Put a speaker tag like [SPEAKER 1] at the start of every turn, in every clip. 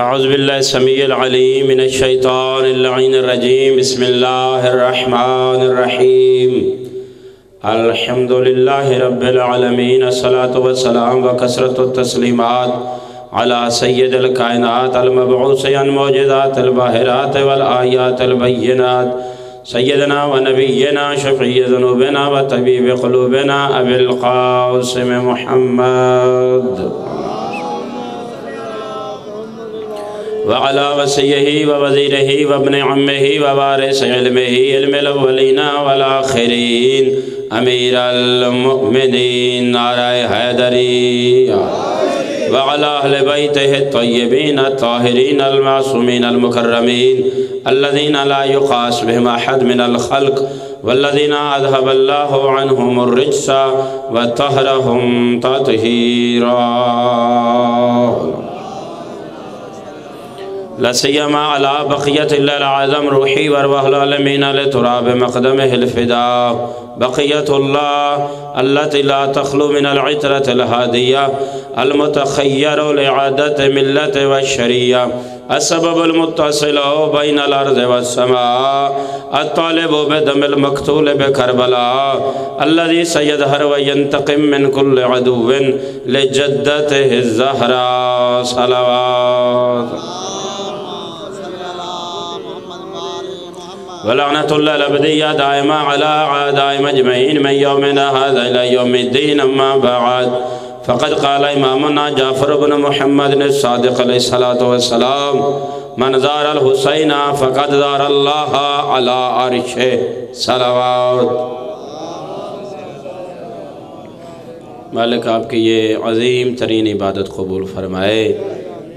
[SPEAKER 1] اعوذ باللہ السمیع العلیم من الشیطان اللعین الرجیم بسم اللہ الرحمن الرحیم الحمدللہ رب العالمین الصلاة والسلام وکثرت التسلیمات علی سید الکائنات المبعوث عن معجزات الباہرات والآیات البینات سیدنا و نبینا شفیع ذنوبنا و طبیب قلوبنا ابی القاسم محمد وعلى وصيه ووزيره وابن عمه ووارث علمه علم الأولين والآخرين أمير المؤمنين نعرہ حیدری وعلى أهل بيته الطيبين الطاهرين المعصومين المكرمين الذين لا يقاس بهم أحد من الخلق والذين أذهب الله عنهم الرجس وطهرهم تطهيرا لسیما علی بقیت اللہ العظم روحی وارواح العالمین لتراب مقدمہ الفدا بقیت اللہ التي لا تخلو من العطرة الهادية المتخیر لعادت ملت والشریعہ السبب المتصل بین الارض والسماء الطالب بدم المقتول بکربلاء الذي سيظهر وينتقم من كل عدو لجدته الزهراء صلوات ولعنة الله الأبدية دائمة على أعداء مجمعين من يومنا هذا إلى يوم الدين أما بعد فقد قال إمامنا جعفر بن محمد الصادق عليه الصلاة والسلام من زار الحسين فقد زار الله على عرشه صلوات مالک آپ کی یہ عظیم ترین عبادت قبول فرمائے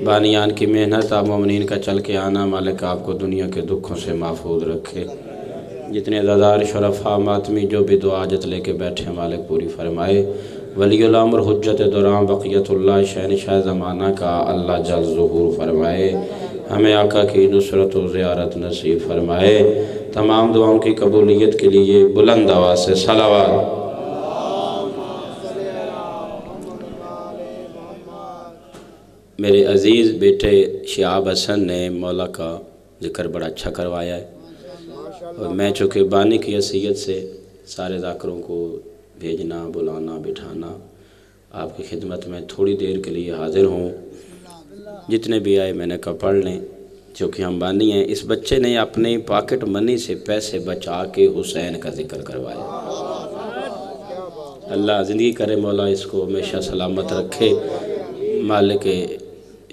[SPEAKER 1] بانیان کی محنت آپ مومنین کا چل کے آنا مالک آپ کو دنیا کے دکھوں سے محفوظ رکھے جتنے عزادار شرفاء ماتمی جو بھی دعا جت لے کے بیٹھے مالک پوری فرمائے ولی الامر حجت دوران بقیت اللہ شہنشاہ زمانہ کا اللہ جل ظہور فرمائے ہمیں آقا کی نصرت و زیارت نصیب فرمائے تمام دعاؤں کی قبولیت کے لیے بلند آواز سے صلوات میرے عزیز بیٹے شہاب حسن نے مولا کا ذکر بڑا اچھا کروایا ہے اور میں چونکہ بانی کی حیثیت سے سارے ذاکروں کو بھیجنا بلانا بٹھانا آپ کی خدمت میں تھوڑی دیر کے لیے حاضر ہوں جتنے بھی آئے میں نے کہا پڑھ لیں چونکہ ہم بانی ہیں اس بچے نے اپنی پاکٹ منی سے پیسے بچا کے حسین کا ذکر کروایا اللہ زندگی کرے مولا اس کو ہمیشہ سلامت رکھے مالک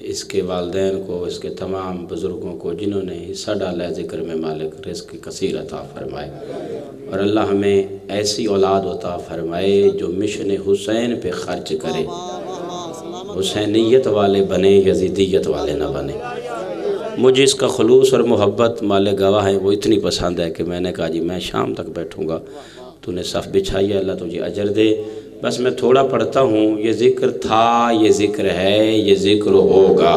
[SPEAKER 1] اس کے والدین کو اس کے تمام بزرگوں کو جنہوں نے حصہ ڈالا ہے ذکر میں مالک رزق کثیر عطا فرمائے اور اللہ ہمیں ایسی اولاد عطا فرمائے جو مشن حسین پہ خرچ کرے حسینیت والے بنے یزیدیت والے نہ بنے مجھے اس کا خلوص اور محبت مالک گواہ ہیں وہ اتنی پسند ہے کہ میں نے کہا جی میں شام تک بیٹھوں گا تو نے صف بچھائی ہے اللہ تجھے اجر دے بس میں تھوڑا پڑھتا ہوں یہ ذکر تھا یہ ذکر ہے یہ ذکر ہوگا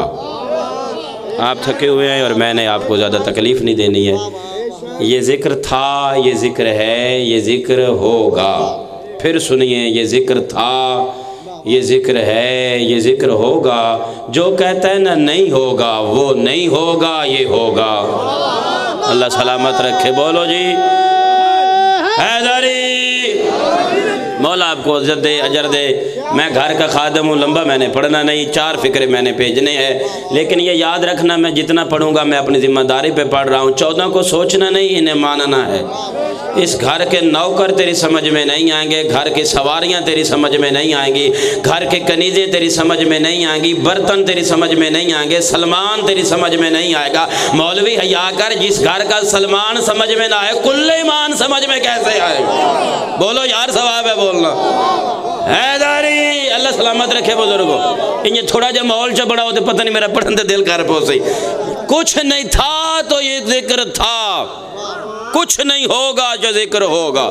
[SPEAKER 1] آپ تھکے ہوئے ہیں اور میں نے آپ کو زیادہ تکلیف نہیں دینی ہے یہ ذکر تھا یہ ذکر ہے یہ ذکر ہوگا پھر سنیے یہ ذکر تھا یہ ذکر ہے یہ ذکر ہوگا جو کہتا ہے نا نہیں ہوگا وہ نہیں ہوگا یہ ہوگا اللہ سلامت رکھے بولو جی حیدری مولا آپ کو عزت دے اجر دے میں گھر کا خادم ہوں لمبا میں نے پڑھنا نہیں 4 فکرے میں نے بھیجنے ہیں لیکن یہ یاد رکھنا میں جتنا پڑھوں گا میں اپنی ذمہ داری پہ پڑھ رہا ہوں 14 کو سوچنا نہیں انہیں ماننا ہے اس گھر کے نوکر تیری سمجھ میں نہیں آئیں گے گھر کی سواریاں تیری سمجھ میں نہیں آئیں گی گھر کے کنیزیں تیری سمجھ میں نہیں آئیں گی برتن تیری سمجھ میں نہیں آئیں گے سلمان تیری سمجھ میں نہیں آئے گا مولوی حیا کر جس گھر کا سلمان سمجھ میں نہ آئے کل ایمان سمجھ میں کیسے آئے بولو یار ثواب ہے بولنا حیدری اللہ سلامت رکھے بزرگوں انہیں تھوڑا جا ماحول چا بڑا ہوتے پتہ نہیں میرا پڑھن دے دل کر پوسی کچھ نہیں تھا تو یہ ذکر تھا کچھ نہیں ہوگا جو ذکر ہوگا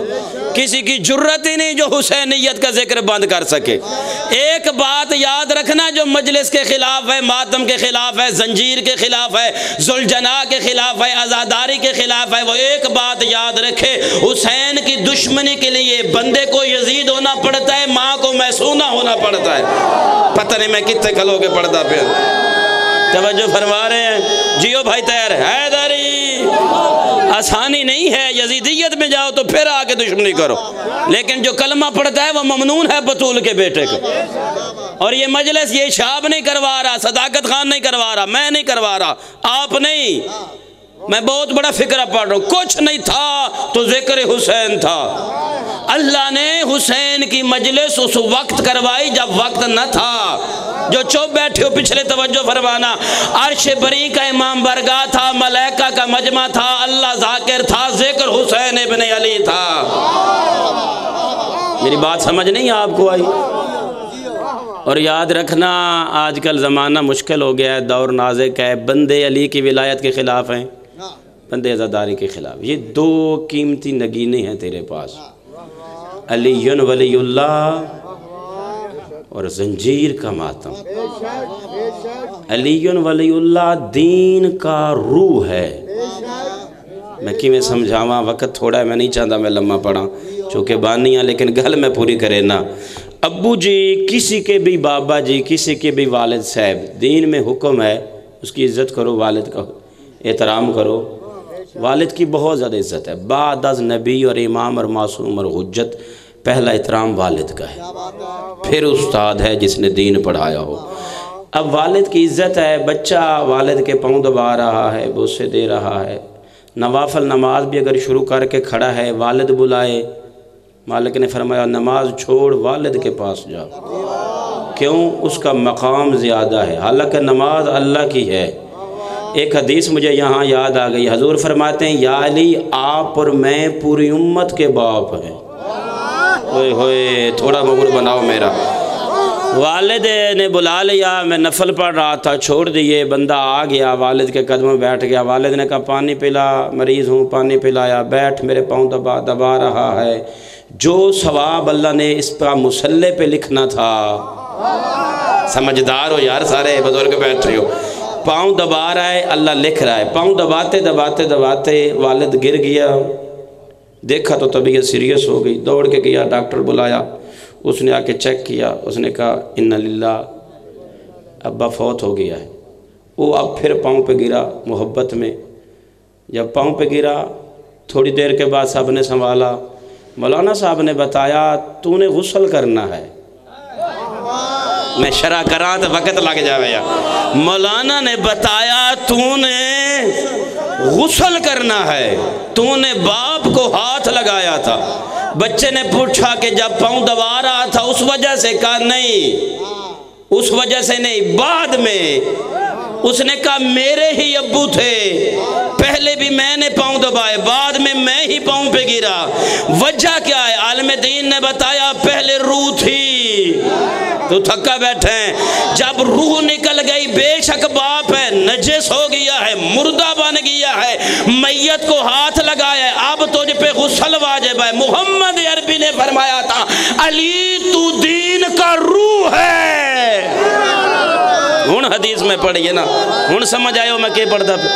[SPEAKER 1] کسی کی جرت ہی نہیں جو حسینیت کا ذکر بند کر سکے ایک بات یاد رکھنا جو مجلس کے خلاف ہے ماتم کے خلاف ہے زنجیر کے خلاف ہے ذوالجناح کے خلاف ہے عزاداری کے خلاف ہے وہ ایک بات یاد رکھے حسین کی دشمنی کے لیے بندے کو یزید ہونا پڑتا ہے ماں کو محسونہ ہونا پڑتا ہے پتہ نہیں میں کتنے کلوں کے پڑھتا پھر توجہ فرما رہے ہیں؟ جیو بھائی تیر حیدری، آسانی نہیں ہے، یزیدیت میں جاؤ تو پھر آ کے دشمنی کرو، لیکن جو کلمہ پڑھتا ہے وہ ممنون ہے بطول کے بیٹے کو۔ اور یہ مجلس یہ شاب نہیں کروا رہا، صداقت خان نہیں کروا رہا، میں نہیں کروا رہا، آپ نہیں، میں بہت بڑا فکرہ پڑھ رہا ہوں۔ کچھ نہیں تھا تو ذکر حسین تھا، اللہ نے حسین کی مجلس اس وقت کروائی جب وقت نہ تھا۔ جو چپ بیٹھے ہو پچھلے توجہ فرمانا، عرش بری کا امام برگاہ تھا، ملائکہ کا مجمع تھا، اللہ ذاکر تھا، ذکر حسین ابن علی تھا۔ میری بات سمجھ نہیں آپ کو آئی؟ اور یاد رکھنا آج کل زمانہ مشکل ہو گیا ہے، دور نازک ہے، بندے علی کی ولایت کے خلاف ہیں، بندے عزاداری کے خلاف۔ یہ دو قیمتی نگینے ہیں تیرے پاس، علی ولی اللہ اور زنجیر کا ماتم۔ علی ولی اللہ دین کا روح ہے۔ میں کیویں سمجھاواں، وقت تھوڑا ہے، میں نہیں چاہتا میں لمحہ پڑھاں چونکہ بانی ہاں، لیکن گل میں پوری کرے نا۔ ابو جی، کسی کے بھی بابا جی، کسی کے بھی والد صاحب، دین میں حکم ہے اس کی عزت کرو، والد کا احترام کرو۔ والد کی بہت زیادہ عزت ہے، بعد از نبی اور امام اور معصوم اور حجت پہلا احترام والد کا ہے، پھر استاد ہے جس نے دین پڑھایا ہو۔ اب والد کی عزت ہے، بچہ والد کے پاؤں دبا رہا ہے، بوسے دے رہا ہے، نوافل نماز بھی اگر شروع کر کے کھڑا ہے، والد بلائے، مالک نے فرمایا نماز چھوڑ والد کے پاس جا، کیوں؟ اس کا مقام زیادہ ہے، حالانکہ نماز اللہ کی ہے۔ ایک حدیث مجھے یہاں یاد آ گئی، حضور فرماتے ہیں یا علی آپ اور میں پوری امت کے باپ ہیں۔ ہوئے ہوئے تھوڑا مغر بناؤ میرا۔ والد نے بلا لیا، میں نفل پڑھ رہا تھا، چھوڑ دیے، بندہ آ گیا والد کے قدموں میں بیٹھ گیا، والد نے کہا پانی پلا، مریض ہوں، پانی پلایا، بیٹھ، میرے پاؤں دبا رہا ہے۔ جو ثواب اللہ نے اس پر مسلح پہ لکھنا تھا، سمجھدار ہو یار، سارے بزرگ بیٹھ رہے ہو، پاؤں دبا رہا ہے، اللہ لکھ رہا ہے، پاؤں دباتے دباتے دباتے والد گر گیا، دیکھا تو طبیعت سیریس ہو گئی، دوڑ کے گیا، ڈاکٹر بلایا، اس نے آ کے چیک کیا، اس نے کہا ان للہ، ابا فوت ہو گیا ہے۔ وہ اب پھر پاؤں پہ گرا محبت میں، جب پاؤں پہ گرا تھوڑی دیر کے بعد سب نے سنبھالا، مولانا صاحب نے بتایا تو نے غسل کرنا ہے۔ میں شرح کراں تو وقت لگ جاوے یا، مولانا نے بتایا تو نے غسل کرنا ہے، تو نے باپ کو ہاتھ لگایا تھا۔ بچے نے پوچھا کہ جب پاؤں دبا رہا تھا اس وجہ سے؟ کہا نہیں، اس وجہ سے نہیں، بعد میں۔ اس نے کہا میرے ہی ابو تھے، پہلے بھی میں نے پاؤں دبائے، بعد میں میں ہی پاؤں پہ گرا، وجہ کیا ہے؟ عالم دین نے بتایا پہلے روح تھی، تو تھکا بیٹھے، جب روح نکل گئی بے شک باپ ہے، نجس ہو گیا ہے، مردہ بن گیا ہے، میت کو ہاتھ لگایا ہے، اب تجھ پہ غسل واجب ہے۔ محمد عربی نے فرمایا تھا علی تو دین کا روح ہے۔ ہن حدیث میں پڑھئے نا، ہن سمجھ آئے ہو میں کہ پڑھتا پہ؟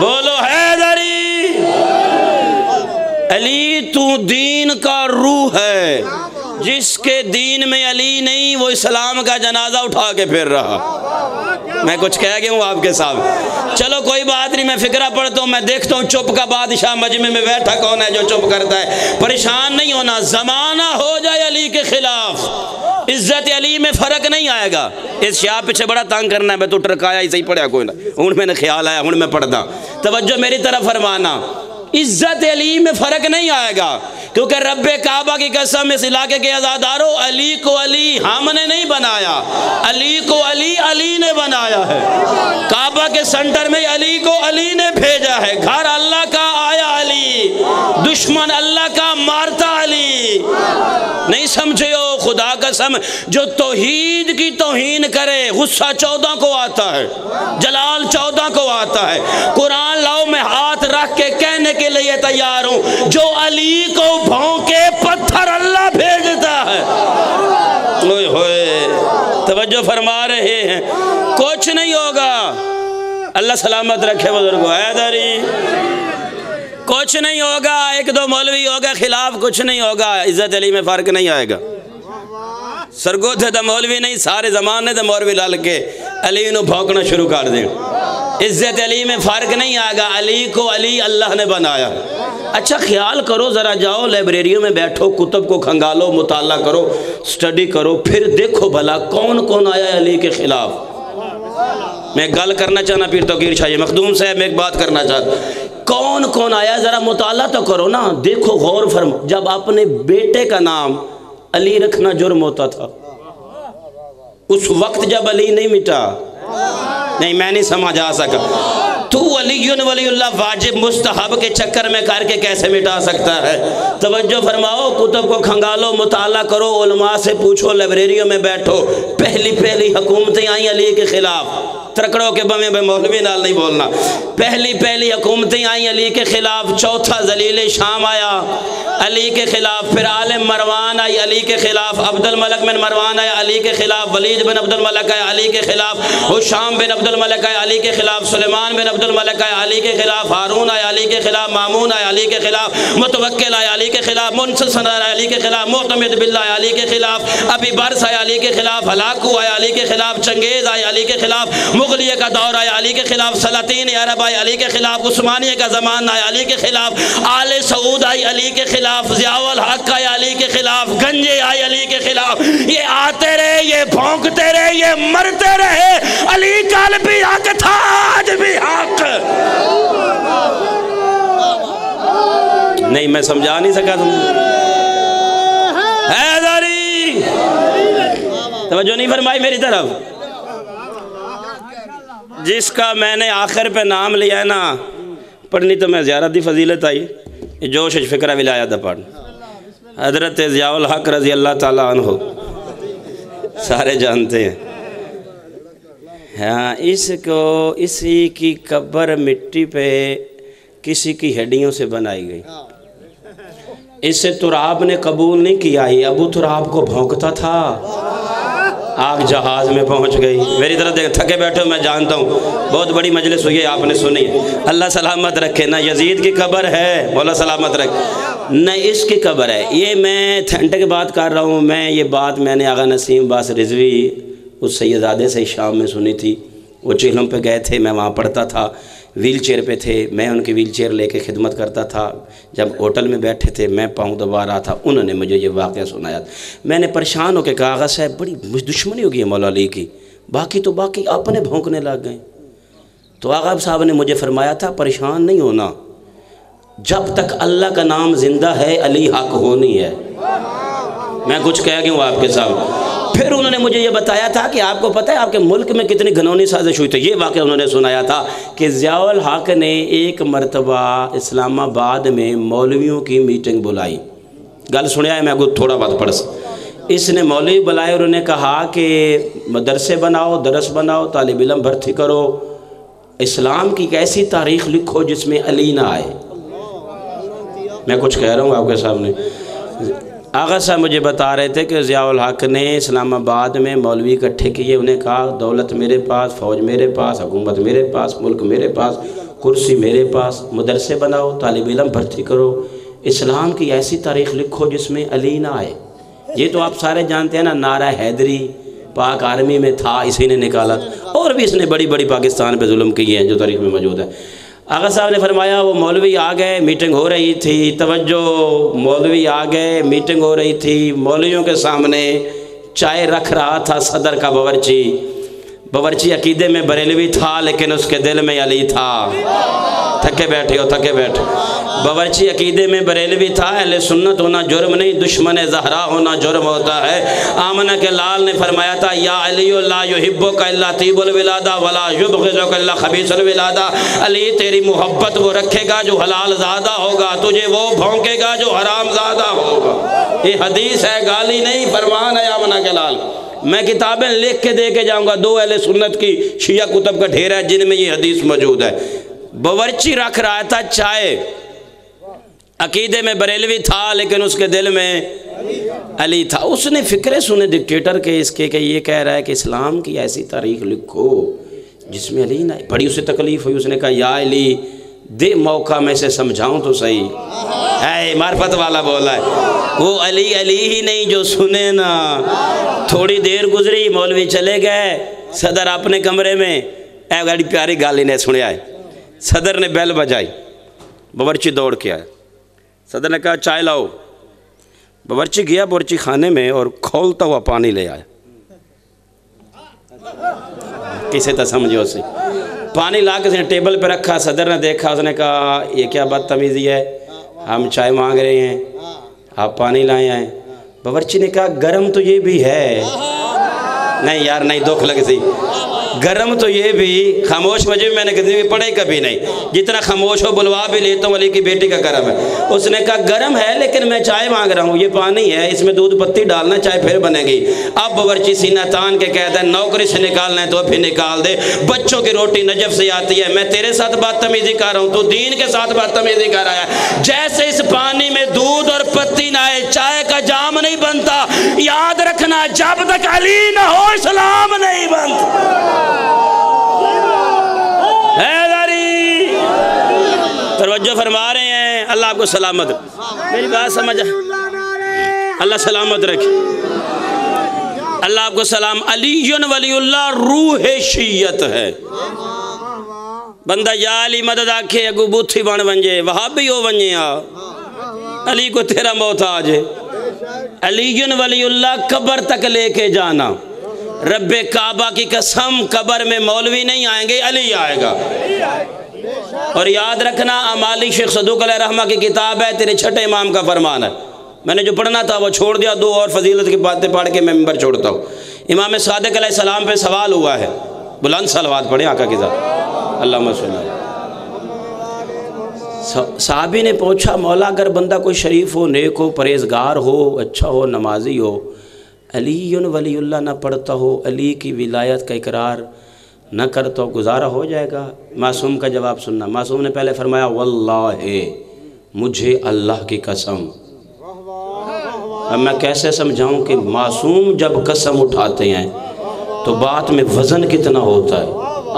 [SPEAKER 1] بولو حیدری، علی تو دین کا روح ہے، جس کے دین میں علی نہیں وہ اسلام کا جنازہ اٹھا کے پھر رہا۔ میں کچھ کہہ گیا ہوں آپ کے ساتھ، چلو کوئی بات نہیں، میں فکرہ پڑھتا ہوں، میں دیکھتا ہوں چپ کا بادشاہ مجمع میں بیٹھا کون ہے جو چپ کرتا ہے۔ پریشان نہیں ہونا، زمانہ ہو جائے علی کے خلاف، عزت علی میں فرق نہیں آئے گا۔ اس شاہ پیچھے بڑا تانگ کرنا ہے، میں تو ٹرکایا ہی صحیح پڑھیا کوئی نہ، ہن میں نے خیال آیا، ہن میں پڑھتا، توجہ میری طرف فرمانا۔ عزت علی میں فرق نہیں آئے گا، کیونکہ رب کعبہ کی قسم اس علاقے کے عزاداروں، علی کو علی ہم نے نہیں بنایا، علی کو علی علی نے بنایا ہے۔ کعبہ کے سنٹر میں علی کو علی نے بھیجا ہے، گھر اللہ کا آیا علی، دشمن اللہ کا مارتا علی۔ نہیں سمجھے ہو؟ خدا قسم جو توحید کی توہین کرے غصہ 14 کو آتا ہے، جلال 14 کو آتا ہے۔ قرآن لاؤ میں ہاتھ رکھ کے کہنے کے لیے تیار ہوں، جو علی کو بھونکے پتھر اللہ بھیجتا ہے۔ اوئے ہوئے توجہ فرما رہے ہیں، کچھ نہیں ہوگا، اللہ سلامت رکھے بزرگو۔ حیدری کچھ نہیں ہوگا، ایک دو مولوی ہوگا خلاف، کچھ نہیں ہوگا، عزت علی میں فرق نہیں آئے گا۔ سرگودھ دا مولوی نہیں، سارے زمانے دا مولوی لال کے علی نو بھونکنا شروع کر دیں. عزت علی میں فرق نہیں آگا. علی کو علی اللہ نے بنایا. اچھا خیال کرو ذرا, جاؤ لائبریریوں میں بیٹھو, کتب کو کھنگالو, مطالعہ کرو, سٹڈی کرو, پھر دیکھو بھلا کون کون آیا ہے علی کے خلاف. میں گل کرنا چاہنا پیر توقیر شاہ مخدوم صاحب, میں ایک بات کرنا چاہتا, کون کون آیا ذرا مطالعہ تو کرو نا, دیکھو غور فرمو. جب اپنے بیٹے کا نام علی رکھنا جرم ہوتا تھا, اس وقت جب علی نہیں مٹا, نہیں میں نہیں سمجھا سکا, تو ولی اللہ واجب مستحب کے چکر میں کر کے کیسے مٹا سکتا ہے؟ توجہ فرماؤ, کتب کو کھنگالو, مطالعہ کرو, علماء سے پوچھو, لائبریریوں میں بیٹھو. پہلی حکومتیں آئیں علی کے خلاف. ترکڑوں کے بمیں بے مولوی نال نہیں بولنا. پہلی حکومتیں آئیں علی کے خلاف. چوتھا ذلیل شام آیا علی کے خلاف. پھر عالم مروان آئی علی کے خلاف. عبد الملک بن مروان آیا علی کے خلاف. ولید بن عبد الملک آیا علی کے خلاف. حشام بن عبد الملک آیا علی کے خلاف. سلیمان بن عبد الملک آیا علی کے خلاف. ہارون آیا علی کے خلاف. مامون آیا علی کے خلاف. متوکل آیا علی کے خلاف. منصر آیا علی کے خلاف. معتمد باللہ آیا علی کے خلاف. ابی برس آیا علی کے خلاف. ہلاکو آیا علی کے خلاف. چنگیز آیا علی کے خلاف. مغلیہ کا دور آیا علی کے خلاف. سلاطین عرب آیا علی کے خلاف. عثمانیہ کا زمان آیا علی کے خلاف. آل سعود آئی علی کے خلاف. ضیاء الحق آیا علی کے خلاف. گنجے آئی علی کے خلاف. یہ آتے رہے, یہ بھونکتے رہے, یہ مرتے رہے. علی کل بھی حق تھا, آج بھی حق. نہیں میں سمجھا نہیں سکا تم. حیدری توجہ نہیں فرمائی میری طرف. جس کا میں نے آخر پہ نام لیا ہے نا, پڑھنی تو میں زیارت دی فضیلت آئی, جوش فکرہ ولایت دا پڑھ. حضرت ضیاء الحق رضی اللہ تعالیٰ عنہ سارے جانتے ہیں. ہاں, اس کو اسی کی قبر مٹی پہ کسی کی ہڈیوں سے بنائی گئی. اسے تراب نے قبول نہیں کیا, ہی ابو تراب کو بھونکتا تھا. آگ جہاز میں پہنچ گئی. میری طرف دیکھ, تھکے بیٹھے ہو میں جانتا ہوں, بہت بڑی مجلس ہوئی ہے, آپ نے سنی. اللہ سلامت رکھے. نہ یزید کی قبر ہے, مولا سلامت رکھے, نہ اس کی قبر ہے. یہ میں تھنٹے کی بات کر رہا ہوں. یہ بات میں نے آغا نسیم باس رضوی اس سیدزادے سے شام میں سنی تھی. وہ چہلم پہ گئے تھے, میں وہاں پڑھتا تھا, ویل چیئر پہ تھے, میں ان کی ویل چیئر لے کے خدمت کرتا تھا. جب ہوٹل میں بیٹھے تھے, میں پاؤں دبا رہا تھا, انہوں نے مجھے یہ واقعہ سنایا. میں نے پریشان ہو کے کہا, آغا صاحب بڑی دشمنی ہو گئی ہے مولا علی کی, باقی اپنے بھونکنے لگ گئے. تو آغا صاحب نے مجھے فرمایا تھا, پریشان نہیں ہونا, جب تک اللہ کا نام زندہ ہے علی حق ہونی ہے. میں کچھ کہہ گیا ہوں آپ کے سامنے. پھر انہوں نے مجھے یہ بتایا تھا کہ آپ کو پتہ ہے آپ کے ملک میں کتنی گھنونی سازش ہوئی تھی. یہ واقعہ انہوں نے سنایا تھا کہ ضیاء الحق نے ایک مرتبہ اسلام آباد میں مولویوں کی میٹنگ بلائی. گل سنیا ہے, میں کو تھوڑا بات پڑھ سکتا. اس نے مولوی بلائے اور انہوں نے کہا کہ مدرسے بناؤ, درس بناؤ, طالب علم بھرتی کرو, اسلام کی ایک ایسی تاریخ لکھو جس میں علی نہ آئے. میں کچھ کہہ رہا ہوں آپ کے سامنے. آغا صاحب مجھے بتا رہے تھے کہ ضیاء الحق نے اسلام آباد میں مولوی اکٹھے کیے. انہیں کہا دولت میرے پاس, فوج میرے پاس, حکومت میرے پاس, ملک میرے پاس, کرسی میرے پاس, مدرسے بناؤ, طالب علم بھرتی کرو, اسلام کی ایسی تاریخ لکھو جس میں علی نہ آئے. یہ تو آپ سارے جانتے ہیں نا, نعرہ حیدری پاک آرمی میں تھا, اسی نے نکالا. اور بھی اس نے بڑی بڑی پاکستان پہ ظلم کیے ہیں جو تاریخ میں موجود ہے. آغا صاحب نے فرمایا وہ مولوی آ گئے, میٹنگ ہو رہی تھی. توجہ, مولوی آ گئے, میٹنگ ہو رہی تھی. مولویوں کے سامنے چائے رکھ رہا تھا صدر کا باورچی. باورچی عقیدے میں بریلوی تھا لیکن اس کے دل میں علی تھا. تھکے بیٹھے ہو, تھکے بیٹھے. باورچی عقیدے میں بریلوی تھا. اہل سنت ہونا جرم نہیں, دشمن زہرا ہونا جرم ہوتا ہے. آمنہ کے لال نے فرمایا تھا, یا علی لا یحبک الا طیب الولادہ ولا یبغضک الا خبیث الولادہ. علی تیری محبت وہ رکھے گا جو حلال زادہ ہوگا, تجھے وہ بھونکے گا جو حرام زادہ ہوگا. یہ حدیث ہے, گالی نہیں, فرمان ہے آمنہ کے لال. میں کتابیں لکھ کے دے کے جاؤں گا, 2 اہل سنت کی شیعہ کتب کا ڈھیر ہے جن میں یہ حدیث موجود ہے. باورچی رکھ رہا تھا چائے, عقیدے میں بریلوی تھا لیکن اس کے دل میں علی تھا. اس نے فکرے سنے ڈکٹیٹر کے اس کے کہ یہ کہہ رہا ہے کہ اسلام کی ایسی تاریخ لکھو جس میں علی نہ. بڑی اسے تکلیف ہوئی. اس نے کہا یا علی دے موقع میں سے سمجھاؤں تو صحیح. ہے معرفت والا بولا ہے, وہ علی علی ہی نہیں جو سنے نا. تھوڑی دیر گزری, مولوی چلے گئے, صدر اپنے کمرے میں اے بڑی پیاری گال انہیں سنیا ہے. صدر نے بیل بجائی, باورچی دوڑ کے آیا. صدر نے کہا چائے لاؤ. باورچی گیا باورچی خانے میں اور کھولتا ہوا پانی لے آیا. کسے تا سمجھو سی, پانی لا کے اس نے ٹیبل پہ رکھا. صدر نے دیکھا, اس نے کہا یہ کیا بدتمیزی ہے, ہم چائے مانگ رہے ہیں آپ پانی لائے ہیں. باورچی نے کہا گرم تو یہ بھی ہے. نہیں یار نہیں, دکھ لگ سی. گرم تو یہ بھی, خاموش مجھے بھی میں نے کسی بھی پڑھے کبھی نہیں, جتنا خاموش ہو بلوا بھی لیتا ہوں, علی کی بیٹی کا کرم ہے. اس نے کہا گرم ہے لیکن میں چائے مانگ رہا ہوں, یہ پانی ہے اس میں دودھ پتی ڈالنا, چائے پھر بنے گی. اب باورچی سینہ تان کے کہتا ہے نوکری سے نکالنا ہے تو پھر نکال دے, بچوں کی روٹی نجف سے آتی ہے, میں تیرے ساتھ بدتمیزی کر رہا ہوں, تو دین کے ساتھ بدتمیزی کر رہا ہے. جیسے اس پانی میں دودھ اور پتی نہ آئے چائے کا جام نہیں بنتا. یاد رکھنا جب تک علی نہ ہو اسلام نہیں بنتا. توجہ فرما رہے ہیں, اللہ آپ کو سلامت, میری بات سمجھ, اللہ سلامت رکھے, اللہ آپ کو سلام. علی ولی اللہ روح شیعت ہے. بندہ یا علی مدد آکھے اگو بوتھی بن ونجے, وہابی ہو ونجے آ, علی کو تیرا محتاج ہے. علی ولی اللہ قبر تک لے کے جانا. رب کعبہ کی قسم قبر میں مولوی نہیں آئیں گے, علی آئے گا. اور یاد رکھنا امالی شیخ صدوق علیہ رحمہ کی کتاب ہے, تیرے چھٹے امام کا فرمان ہے. میں نے جو پڑھنا تھا وہ چھوڑ دیا, دو اور فضیلت کی باتیں پڑھ کے میں ممبر چھوڑتا ہوں. امام صادق علیہ السلام پہ سوال ہوا ہے, بلند صلوات پڑھیں آقا کی ذات اللہم صلی اللہ. صحابی نے پوچھا مولا اگر بندہ کوئی شریف ہو, نیک ہو, پرہیزگار ہو, اچھا ہو, نمازی ہو, علی ولی اللہ نہ پڑھتا ہو, علی کی ولایت کا اقرار نہ کرتا ہو, گزارا ہو جائے گا؟ معصوم کا جواب سننا. معصوم نے پہلے فرمایا واللہ مجھے اللہ کی قسم. اب میں کیسے سمجھاؤں کہ معصوم جب قسم اٹھاتے ہیں تو بات میں وزن کتنا ہوتا ہے.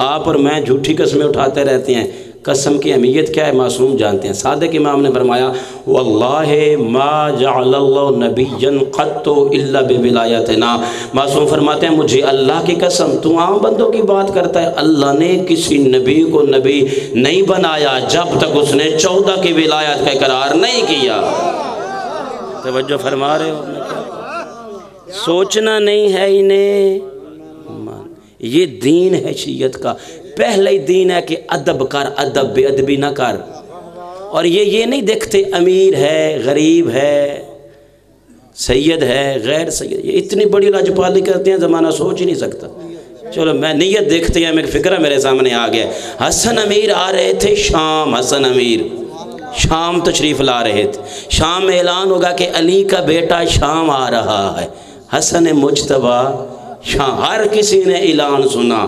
[SPEAKER 1] آپ اور میں جھوٹی قسمیں اٹھاتے رہتے ہیں, قسم کی اہمیت کیا ہے معصوم جانتے ہیں. صادق امام نے فرمایا واللہ ما جعل اللہ نبیا قط الا بولایتنا. معصوم فرماتے ہیں مجھے اللہ کی قسم, تو عام بندوں کی بات کرتا ہے, اللہ نے کسی نبی کو نبی نہیں بنایا جب تک اس نے 14 کی ولایت کا اقرار نہیں کیا. توجہ فرما رہے ہو؟ سوچنا نہیں ہے انہیں, یہ دین ہے شیعت کا. پہلے ہی دین ہے کہ ادب کر, ادب بے ادبی نہ کر. اور یہ نہیں دیکھتے امیر ہے, غریب ہے, سید ہے, غیر سید. یہ اتنی بڑی لاجپالی کرتے ہیں زمانہ سوچ ہی نہیں سکتا. چلو میں نیت دیکھتے ہیں, میرے فکرہ میرے سامنے آ گیا. حسن امیر آ رہے تھے شام, حسن امیر شام تشریف لا رہے تھے. شام میں اعلان ہوگا کہ علی کا بیٹا شام آ رہا ہے. حسن مجتبیٰ شام, ہر کسی نے اعلان سنا.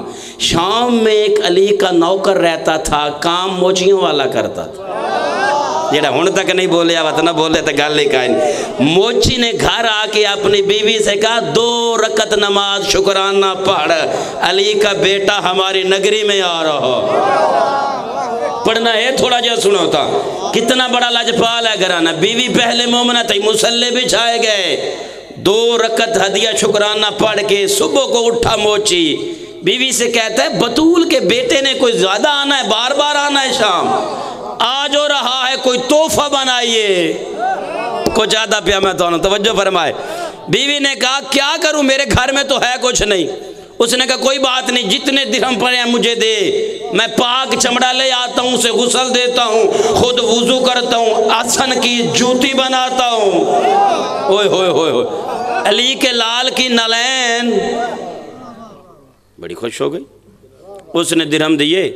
[SPEAKER 1] شام میں ایک علی کا نوکر رہتا تھا, کام موچیوں والا کرتا تھا. جیڑا ہون تک نہیں بولے آوات نہ بولے تو گل نہیں کہیں. موچی نے گھر آ کے اپنی بیوی سے کہا 2 رکعت نماز شکرانہ پڑھ, علی کا بیٹا ہماری نگری میں آ رہا. پڑھنا ہے تھوڑا جہاں سنا ہوتا. کتنا بڑا لاجپال ہے گھرانہ. بیوی پہلے مومنہ تھی, مسلح بچھائے گئے, 2 رکعت ہدیہ شکرانہ پڑھ کے صبح کو اٹھا موچی. بیوی سے کہتا ہے بطول کے بیٹے نے کوئی زیادہ آنا ہے, بار بار آنا ہے شام, آج ہو رہا ہے کوئی تحفہ بنائیے, کچھ زیادہ پیا میں تو توجہ فرمائے. بیوی نے کہا کیا کروں, میرے گھر میں تو ہے کچھ نہیں. اس نے کہا کوئی بات نہیں, جتنے درہم پڑے ہیں مجھے دے, میں پاک چمڑا لے آتا ہوں, اسے غسل دیتا ہوں, خود وضو کرتا ہوں, حسن کی جوتی بناتا ہوں. اوئے ہوئے ہوئے ہوئے, علی کے لال کی نالین بڑی خوش ہو گئی. اس نے درہم دیے,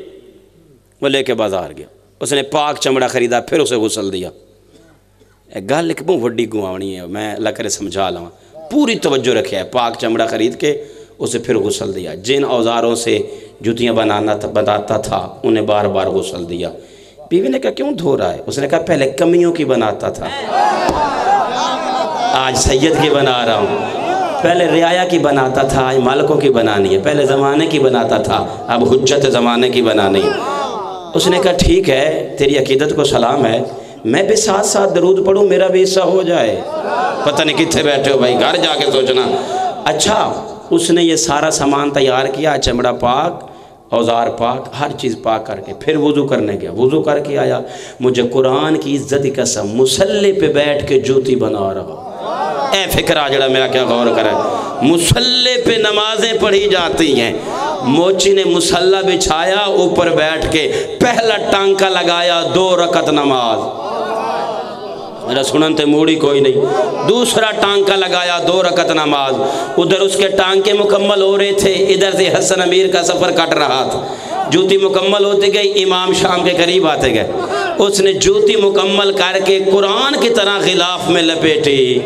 [SPEAKER 1] وہ لے کے بازار گیا, اس نے پاک چمڑا خریدا, پھر اسے غسل دیا. گل ایک بہت وڈی گواونی ہے, میں اللہ کرے سمجھا لوں, پوری توجہ رکھے ہے. پاک چمڑا خرید کے اسے پھر غسل دیا. جن اوزاروں سے جوتیاں بناتا تھا انہیں بار بار غسل دیا. بیوی نے کہا کیوں دھو رہا ہے؟ اس نے کہا پہلے کمیوں کی بناتا تھا, آج سید کی بنا رہا ہوں. پہلے رعایا کی بناتا تھا, آج مالکوں کی بنانی ہے. پہلے زمانے کی بناتا تھا, اب حجت زمانے کی بنانی ہے. اس نے کہا ٹھیک ہے, تیری عقیدت کو سلام ہے, میں بھی ساتھ ساتھ درود پڑھوں, میرا بھی حصہ ہو جائے. پتہ نہیں کتنے بیٹھے ہو بھائی, گھر جا کے سوچنا. اچھا اس نے یہ سارا سامان تیار کیا، چمڑا پاک، اوزار پاک، ہر چیز پاک کر کے پھر وضو کرنے گیا، وضو کر کے آیا، مجھے قرآن کی عزت کی قسم مصلی پہ بیٹھ کے جوتی بنا رہا۔ اے فکرہ جڑا میرا کیا غور کرے، مصلی پہ نمازیں پڑھی جاتی ہیں، موچی نے مصلی بچھایا، اوپر بیٹھ کے پہلا ٹانکا لگایا، 2 رکعت نماز، میرا سنن تے موڑی کوئی نہیں، دوسرا ٹانکا لگایا، 2 رکعت نماز، ادھر اس کے ٹانکے مکمل ہو رہے تھے، ادھر سے حسن امیر کا سفر کٹ رہا تھا، جوتی مکمل ہوتے گئی، امام شام کے قریب آتے گئے، اس نے جوتی مکمل کر کے قرآن کی طرح غلاف میں لپیٹی،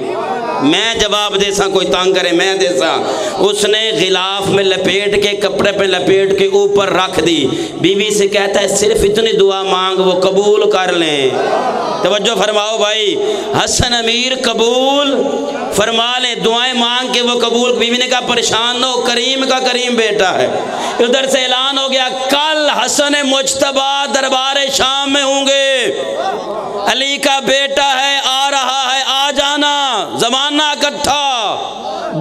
[SPEAKER 1] میں جواب دے سا کوئی تانگ کرے میں دے سا، اس نے غلاف میں لپیٹ کے کپڑے پہ لپیٹ کے اوپر رکھ دی، بیوی سے کہتا ہے صرف اتنی دعا مانگ وہ قبول کر لیں، توجہ فرماؤ بھائی، حسن امیر قبول فرما لیں، دعائیں مانگ کے وہ قبول، بیوی نے کہا پریشان نہ ہو، کریم کا کریم بیٹا ہے، ادھر سے اعلان ہو گیا کل حسن مجتبیٰ دربار شام میں ہوں گے، علی کا بیٹا ہے آ رہا ہے، آ جانا، زمانہ اکٹھا،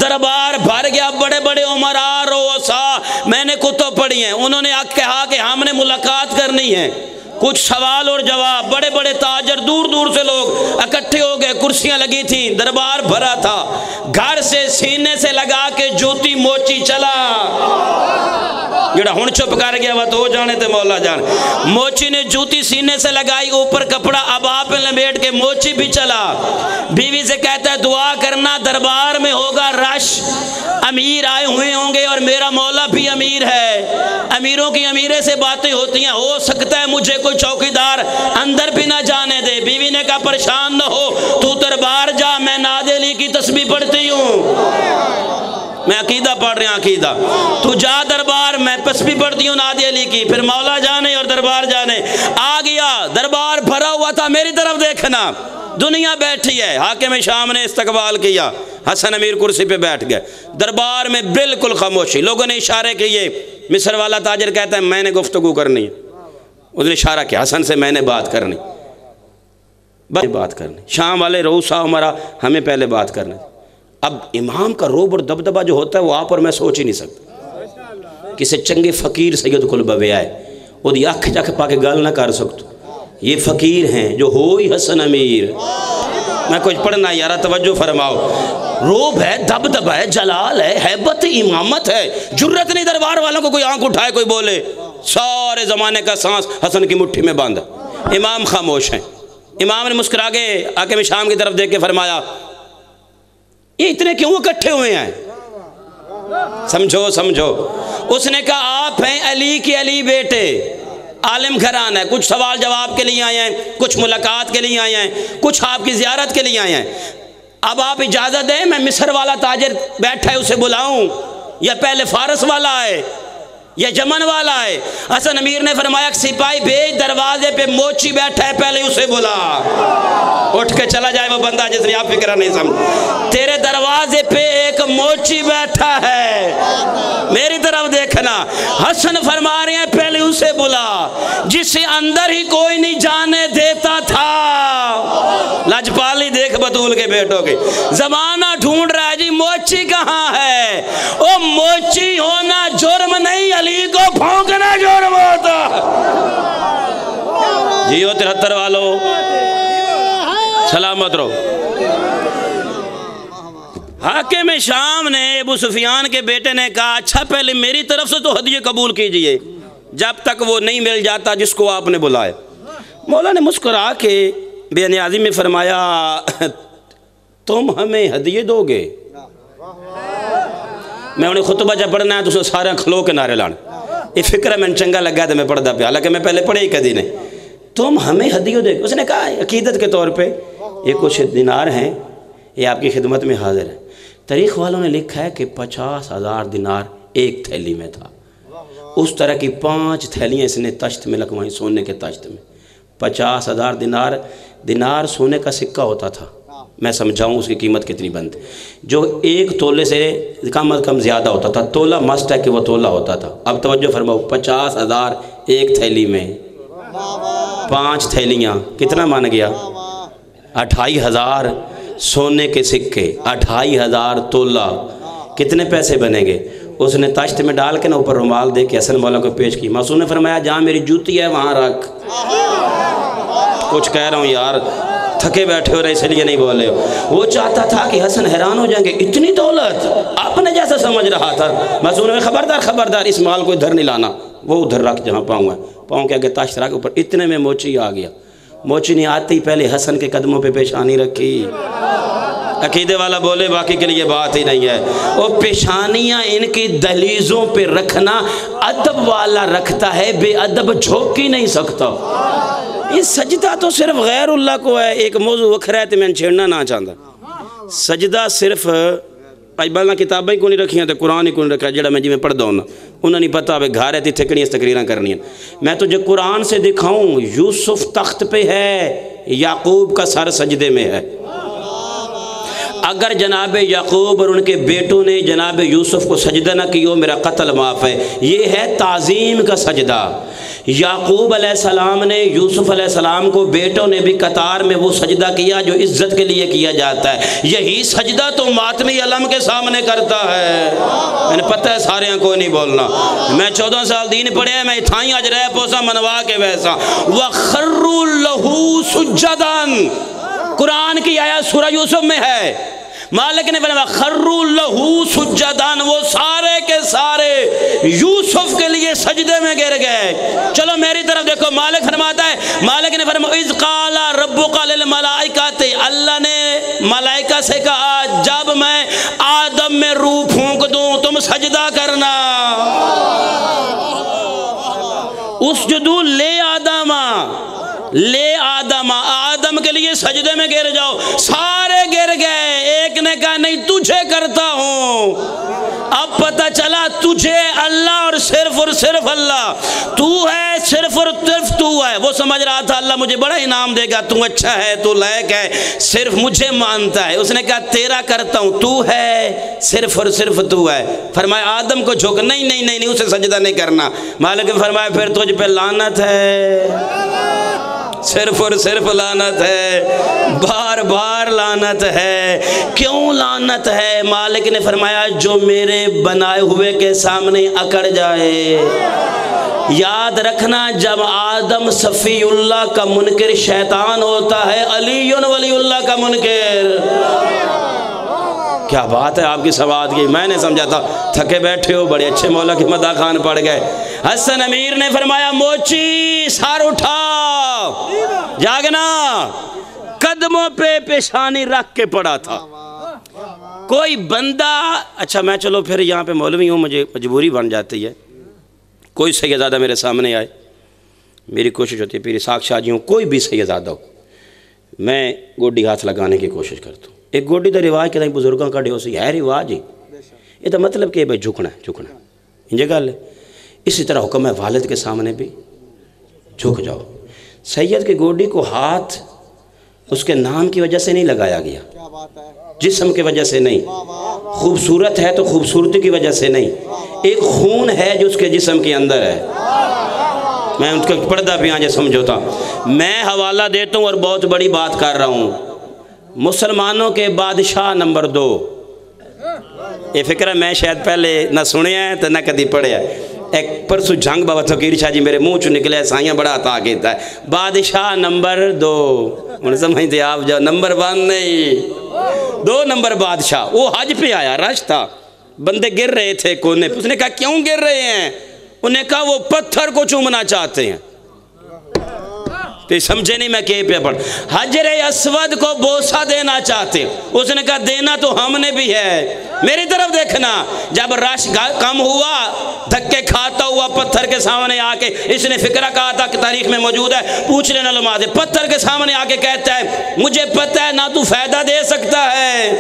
[SPEAKER 1] دربار بھر گیا، بڑے بڑے عمراء رؤساء، میں نے کتب پڑھی ہیں، انہوں نے کہا کہ ہم نے ملاقات کرنی ہے، کچھ سوال اور جواب، بڑے بڑے تاجر دور دور سے لوگ اکٹھے ہو گئے، کرسیاں لگی تھیں، دربار بھرا تھا، گھر سے سینے سے لگا کے جوتی موچی چلا، جڑا ہن چپ کر گیا وہ تو ہو جانے تے مولا جان، موچی نے جوتی سینے سے لگائی، اوپر کپڑا ابا پہ لپیٹ کے موچی بھی چلا، بیوی سے کہتا ہے دعا کرنا دربار میں ہوگا رش، امیر آئے ہوئے ہوں گے اور میرا مولا بھی امیر ہے، امیروں کی امیرے سے باتیں ہوتی ہیں، ہو سکتا ہے مجھے کوئی چوکیدار اندر بھی نہ جانے دے، بیوی نے کہا پریشان نہ ہو، تو دربار جا، میں ناد علی کی تسبیح پڑھتی ہوں، میں عقیدہ پڑھ رہا ہوں، عقیدہ، تو جا دربار، میں تسبیح پڑھتی ہوں ناد علی کی، پھر مولا جانے اور دربار جانے، آ گیا، دربار بھرا ہوا تھا، میری طرف دیکھنا، دنیا بیٹھی ہے، حاکم شام نے استقبال کیا، حسن امیر کرسی پہ بیٹھ گئے، دربار میں بالکل خاموشی، لوگوں نے اشارے کیے، مصر والا تاجر کہتا ہے میں نے گفتگو کرنی ہے، اس نے اشارہ کیا حسن سے، میں نے بات کرنی، شام والے رؤساء عمراء ہمیں پہلے بات کرنا، اب امام کا روب اور دبدبہ جو ہوتا ہے وہ آپ اور میں سوچ ہی نہیں سکتا، کسی چنگے فقیر سید کل بوے آئے، وہ دی اکھ جا کے پا کے گل نہ کر سکتا، یہ فقیر ہیں جو ہوئی حسن امیر، میں کچھ پڑھنا یارہ توجہ فرماؤ، روب ہے، دبدبہ ہے، جلال ہے، حیبت امامت ہے، جرت نہیں دربار والوں کو کوئی آنکھ اٹھائے کوئی بولے، سارے زمانے کا سانس حسن کی مٹھی میں باندھا، امام خاموش ہیں، امام نے مسکرا کے حاکم شام کی طرف دیکھ کے فرمایا یہ اتنے کیوں اکٹھے ہوئے ہیں، سمجھو سمجھو، اس نے کہا آپ ہیں علی کے علی بیٹے، عالم گھرانہ ہے، کچھ سوال جواب کے لیے آئے ہیں، کچھ ملاقات کے لیے آئے ہیں، کچھ آپ کی زیارت کے لیے آئے ہیں، اب آپ اجازت دیں میں مصر والا تاجر بیٹھا ہے اسے بلاؤں یا پہلے فارس والا آئے یا یمن والا آئے، حسن امیر نے فرمایا سپاہی بھیج، دروازے پہ موچی بیٹھا ہے پہلے اسے بلا، اٹھ کے چلا جائے وہ بندہ جس نے آپ فکرہ نہیں سمجھ، تیرے دروازے پہ ایک موچی بیٹھا ہے، میری طرف دیکھنا، حسن فرما رہے ہیں پہلے اسے بلا جسے اندر ہی کوئی نہیں جانے دیتا تھا، لاجپالی دیکھ بطول کے بیٹوں کے، زمانہ ڈھونڈ رہا ہے جی موچی کہاں ہے، او موچی ہونا جرم نہیں، علی کو پھونکنا جرم ہوتا، جیو 73 والو سلامت رہو، حاکم شام نے ابو سفیان کے بیٹے نے کہا اچھا پہلے میری طرف سے تو ہدیہ قبول کیجئے جب تک وہ نہیں مل جاتا جس کو آپ نے بلائے، مولا نے مسکرا کے بے نیازی میں فرمایا تم ہمیں ہدیے دو گے، میں انہیں خطبہ جب پڑھنا ہے تو سارے کھلو کے نعرے لانا، یہ فکر میں چنگا لگا تو میں پڑھتا پیا، حالانکہ میں پہلے پڑھے ہی کدی نہیں، تم ہمیں ہدیے دو گے، اس نے کہا عقیدت کے طور پہ یہ کچھ دینار ہیں، یہ آپ کی خدمت میں حاضر ہے، تاریخ والوں نے لکھا ہے کہ 50,000 دینار ایک تھیلی میں تھا، اس طرح کی 5 تھیلیاں اس نے تشت میں لگوائیں، سونے کے تشت میں، 50,000 دینار سونے کا سکہ ہوتا تھا، میں سمجھاؤں اس کی قیمت کتنی بنتی، جو 1 تولے سے کم از کم زیادہ ہوتا تھا، تولہ مست ہے کہ وہ تولہ ہوتا تھا، اب توجہ فرماؤ 50,000 ایک تھیلی میں، 5 تھیلیاں کتنا مان گیا، 28,000 سونے کے سکے، 28,000 تولہ، کتنے پیسے بنیں گے؟ اس نے تاشت میں ڈال کے نا اوپر رومال دے کے حسن مولا کو پیش کی. معصوم نے فرمایا جہاں میری جوتی ہے وہاں رکھ. کچھ کہہ رہا ہوں یار، تھکے بیٹھے ہو رہے اس لیے نہیں بولے ہو. وہ چاہتا تھا کہ حسن حیران ہو جائیں گے، اتنی دولت اپنے جیسا سمجھ رہا تھا. معصوم نے خبردار خبردار اس مال کو ادھر نہیں لانا، وہ ادھر رکھ جہاں پاؤں ہے. پاؤں کے آگے تاشت رکھ اوپر. اتنے میں موچی آ گیا. موچی نہیں آتی پہلے حسن کے قدموں پہ پیشانی رکھی. عقیدے والا بولے، باقی کے لیے بات ہی نہیں ہے. وہ پیشانیاں ان کی دہلیزوں پہ رکھنا ادب والا رکھتا ہے، بے ادب جھوک ہی نہیں سکتا. یہ سجدہ تو صرف غیر اللہ کو ہے. ایک موضوع وکھرا ہے تو میں چھیڑنا نہ چاہتا. سجدہ صرف بہت کتابیں کیوں نہیں رکھیاں تو قرآن ہی کیوں نہیں رکھا جڑا میں جی میں پڑھتا ہوں نا انہیں نہیں پتا بھائی گھر ہے تو اتنے کڑیاں تقریراں کرنی ہیں. میں تجھے قرآن سے دکھاؤں، یوسف تخت پہ ہے، یعقوب کا سر سجدے میں ہے. اگر جناب یعقوب اور ان کے بیٹوں نے جناب یوسف کو سجدہ نہ کیو میرا قتل معاف ہے. یہ ہے تعظیم کا سجدہ. یعقوب علیہ السلام نے یوسف علیہ السلام کو، بیٹوں نے بھی قطار میں وہ سجدہ کیا جو عزت کے لیے کیا جاتا ہے. یہی سجدہ تو ماتمی علم کے سامنے کرتا ہے. میں نے پتہ ہے سارے ہیں کوئی نہیں بولنا. میں 14 سال دین پڑھے، میں اتھائیں اج رہ پوسا منوا کے ویسا. وَخَرُّوا لَهُ سُجَّدًا، قرآن کی آیت سورہ یوسف میں ہے. مالک نے فرمایا خروا لہو سجدان، وہ سارے کے سارے یوسف کے لیے سجدے میں گر گئے. چلو میری طرف دیکھو، مالک فرماتا ہے، مالک نے فرمایا اذ قال ربک للملائکۃ، اللہ نے ملائکہ سے کہا جب میں آدم میں روح پھونک دوں تم سجدہ کرنا. اسجدوا لآدم، لے آدم، آدم کے لیے سجدے میں گر جاؤ. سارے گر گئے. ایک نے کہا نہیں تجھے کرتا ہوں. اب پتہ چلا تجھے اللہ اور صرف اللہ، تو ہے صرف اور صرف تو ہے. وہ سمجھ رہا تھا اللہ مجھے بڑا انعام دے گا، تو اچھا ہے، تو لائق ہے، صرف مجھے مانتا ہے. اس نے کہا تیرا کرتا ہوں، تو ہے صرف اور صرف تو ہے. فرمایا آدم کو جھک، نہیں اسے سجدہ نہیں کرنا. مالک نے فرمایا پھر تجھ پہ لعنت ہے، صرف اور صرف لعنت ہے، بار بار لعنت ہے. کیوں لعنت ہے؟ مالک نے فرمایا جو میرے بنائے ہوئے کے سامنے اکڑ جائے. یاد رکھنا جب آدم صفی اللہ کا منکر شیطان ہوتا ہے، علی ولی اللہ کا منکر. کیا بات ہے آپ کی سواد کی، میں نے سمجھا تھا تھکے بیٹھے ہو، بڑے اچھے مولا کے مداح خان پڑ گئے. حسن امیر نے فرمایا موچی سار اٹھا، جاگنا. قدموں پہ پیشانی رکھ کے پڑا تھا. کوئی بندہ، اچھا میں چلو پھر یہاں پہ مولوی ہوں، مجھے مجبوری بن جاتی ہے. کوئی سیدزادہ میرے سامنے آئے، میری کوشش ہوتی ہے پیر اسحاق شاہ جی ہوں، کوئی بھی سیدزادہ ہو، میں گوڈی ہاتھ لگانے کی کوشش کرتا ہوں. ایک گوڈی تو رواج کے بزرگوں کا ڈیو سی ہے رواج ہی. یہ تو مطلب کہ بھائی جھکنا انجے گل ہے. اسی طرح حکم ہے والد کے سامنے بھی جھک جاؤ. سید کی گوڈی کو ہاتھ اس کے نام کی وجہ سے نہیں لگایا گیا، جسم کی وجہ سے نہیں. خوبصورت ہے تو خوبصورتی کی وجہ سے نہیں، ایک خون ہے جو اس کے جسم کے اندر ہے. میں ان کا پردہ بھی آجے سمجھوتا. میں حوالہ دیتا ہوں اور بہت بڑی بات کر رہا ہوں. مسلمانوں کے بادشاہ نمبر 2، یہ فکرہ میں شاید پہلے نہ سنے ہیں تو نہ کدی پڑھے ہیں. ایک پرسو جھنگ بابا فقیر شاہ جی میرے منہ چو نکلے، سائیاں بڑا عطا کیتا ہے. بادشاہ نمبر 2، انہیں سمجھتے آپ جاؤ، نمبر 1 نہیں، 2 نمبر بادشاہ. وہ حج پہ آیا، رش تھا، بندے گر رہے تھے کونے پہ. اس نے کہا کیوں گر رہے ہیں؟ انہیں کہا وہ پتھر کو چومنا چاہتے ہیں. تو سمجھے نہیں میں کہ پہ پڑھ، حجر اسود کو بوسہ دینا چاہتے ہیں. اس نے کہا دینا تو ہم نے بھی ہے. میری طرف دیکھنا. جب رش کم ہوا، دھکے کھاتا ہوا پتھر کے سامنے آ کے، اس نے فکرہ کہا تھا کہ تاریخ میں موجود ہے، پوچھ لینا علماء سے. پتھر کے سامنے آ کے کہتا ہے مجھے پتہ ہے نہ تو فائدہ دے سکتا ہے،